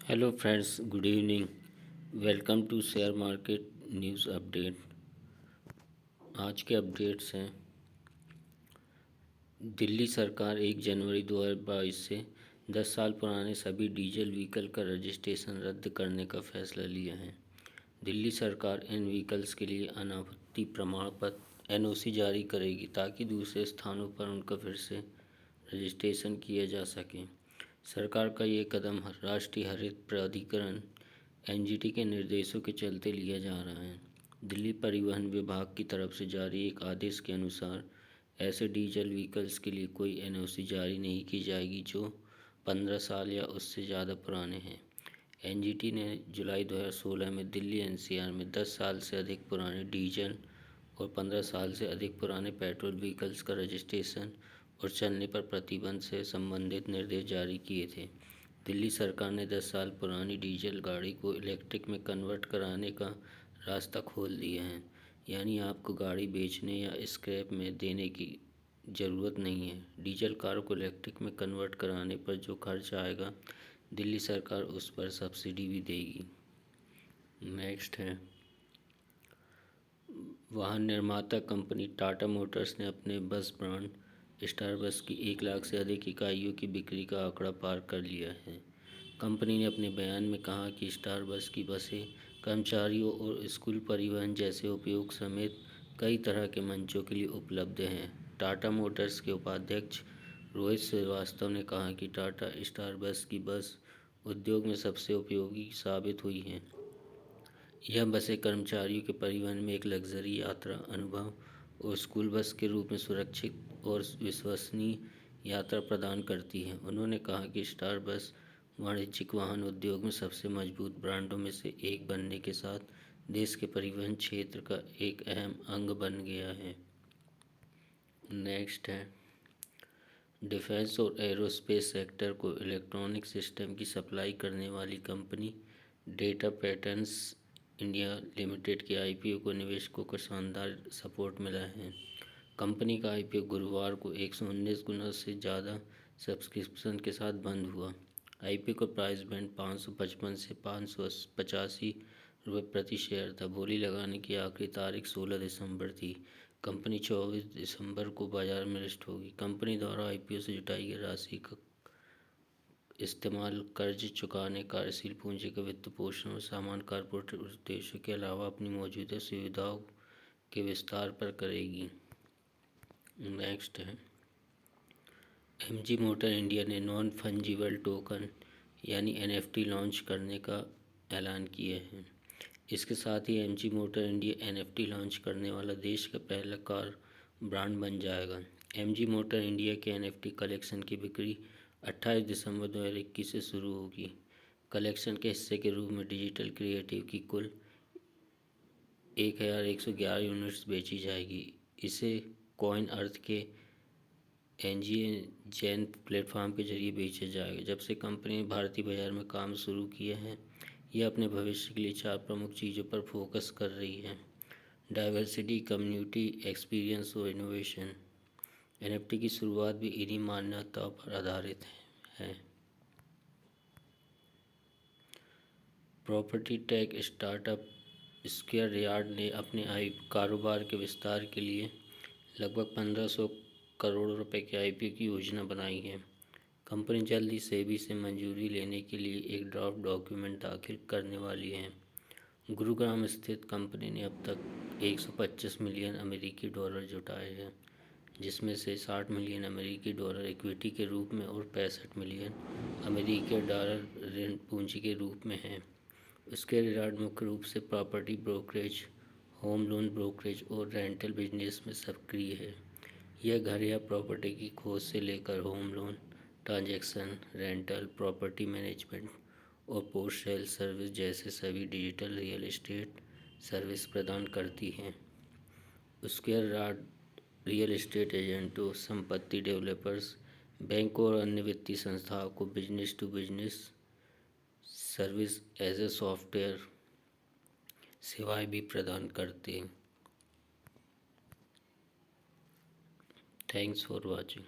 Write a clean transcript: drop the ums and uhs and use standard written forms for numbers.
Hello friends, good evening. Welcome to share market news update. आज के updates हैं। दिल्ली सरकार 1 जनवरी 2022 से 10 साल पुराने सभी डीजल व्हीकल का रजिस्ट्रेशन रद्द करने का फैसला लिया है। दिल्ली सरकार इन व्हीकल्स के लिए अनापत्ति प्रमाण पत्र एनओसी जारी करेगी ताकि दूसरे स्थानों पर उनका फिर से रजिस्ट्रेशन किया जा सके। सरकार का ये कदम राष्ट्रीय हरित प्राधिकरण एनजीटी के निर्देशों के चलते लिया जा रहा है। दिल्ली परिवहन विभाग की तरफ से जारी एक आदेश के अनुसार ऐसे डीजल व्हीकल्स के लिए कोई एनओसी जारी नहीं की जाएगी जो 15 साल या उससे ज़्यादा पुराने हैं। एनजीटी ने जुलाई 2016 में दिल्ली एनसीआर में 10 साल से अधिक पुराने डीजल और 15 साल से अधिक पुराने पेट्रोल व्हीकल्स का रजिस्ट्रेशन और चलने पर प्रतिबंध से संबंधित निर्देश जारी किए थे। दिल्ली सरकार ने 10 साल पुरानी डीजल गाड़ी को इलेक्ट्रिक में कन्वर्ट कराने का रास्ता खोल दिया है। यानी आपको गाड़ी बेचने या स्क्रैप में देने की ज़रूरत नहीं है। डीजल कार को इलेक्ट्रिक में कन्वर्ट कराने पर जो खर्च आएगा, दिल्ली सरकार उस पर सब्सिडी भी देगी। नेक्स्ट है, वाहन निर्माता कंपनी टाटा मोटर्स ने अपने बस ब्रांड स्टार बस की 1 लाख से अधिक इकाइयों की बिक्री का आंकड़ा पार कर लिया है। कंपनी ने अपने बयान में कहा कि स्टार बस की बसें कर्मचारियों और स्कूल परिवहन जैसे उपयोग समेत कई तरह के मंचों के लिए उपलब्ध हैं। टाटा मोटर्स के उपाध्यक्ष रोहित श्रीवास्तव ने कहा कि टाटा स्टार बस की बस उद्योग में सबसे उपयोगी साबित हुई हैं। यह बसें कर्मचारियों के परिवहन में एक लग्जरी यात्रा अनुभव और स्कूल बस के रूप में सुरक्षित और विश्वसनीय यात्रा प्रदान करती हैं। उन्होंने कहा कि स्टार बस वाणिज्यिक वाहन उद्योग में सबसे मजबूत ब्रांडों में से एक बनने के साथ देश के परिवहन क्षेत्र का एक अहम अंग बन गया है। नेक्स्ट है, डिफेंस और एरोस्पेस सेक्टर को इलेक्ट्रॉनिक सिस्टम की सप्लाई करने वाली company data patterns India limited के आईपीओ को निवेशकों को शानदार सपोर्ट मिला है। कंपनी का आईपीओ गुरुवार को 119 गुना से ज़्यादा सब्सक्रिप्शन के साथ बंद हुआ। आईपीओ का प्राइस बैंड 555 से 585 रुपये प्रति शेयर था। बोली लगाने की आखिरी तारीख 16 दिसंबर थी। कंपनी 24 दिसंबर को बाजार में लिस्ट होगी। कंपनी द्वारा आईपीओ से जुटाई गई राशि का इस्तेमाल कर्ज चुकाने, कार्यशील पूंजी का वित्त पोषण और सामान्य कॉर्पोरेट उद्देश्यों के अलावा अपनी मौजूदा सुविधाओं के विस्तार पर करेगी। नेक्स्ट है, एमजी मोटर इंडिया ने नॉन फंजिबल टोकन यानी एनएफटी लॉन्च करने का ऐलान किया है। इसके साथ ही MG Motor India NFT launch करने वाला देश का पहला कार ब्रांड बन जाएगा। एमजी मोटर इंडिया के एनएफटी कलेक्शन की बिक्री 28 दिसंबर 2021 से शुरू होगी। कलेक्शन के हिस्से के रूप में डिजिटल क्रिएटिव की कुल 1111 यूनिट्स बेची जाएगी। इसे कॉइन अर्थ के एनजीएन प्लेटफॉर्म के जरिए बेचा जाएगा। जब से कंपनी ने भारतीय बाजार में काम शुरू किया है, यह अपने भविष्य के लिए 4 प्रमुख चीज़ों पर फोकस कर रही है: डाइवर्सिटी, कम्युनिटी, एक्सपीरियंस और इनोवेशन। एनएफटी की शुरुआत भी इन्हीं मान्यताओं पर आधारित है। Property tech startup square yard ने अपने कारोबार के विस्तार के लिए लगभग 1500 करोड़ रुपए के आईपीओ की योजना बनाई है। कंपनी जल्द ही सेबी से मंजूरी लेने के लिए एक ड्राफ्ट डॉक्यूमेंट दाखिल करने वाली है। गुरुग्राम स्थित कंपनी ने अब तक 125 मिलियन अमेरिकी डॉलर जुटाए हैं, जिसमें से 60 मिलियन अमेरिकी डॉलर इक्विटी के रूप में और 65 मिलियन अमेरिकी डॉलर ऋण पूंजी के रूप में है। उसके रिजॉर्ट मुख्य रूप से property brokerage, home loan brokerage और रेंटल बिजनेस में सक्रिय है। यह घर या प्रॉपर्टी की खोज से लेकर home loan transaction, rental, property management और पोस्ट सेल सर्विस जैसे सभी डिजिटल रियल एस्टेट सर्विस प्रदान करती हैं। उसके रियल एस्टेट एजेंटों, संपत्ति डेवलपर्स, बैंकों और अन्य वित्तीय संस्थाओं को business to business service as a software सेवाएं भी प्रदान करते हैं। Thanks for watching.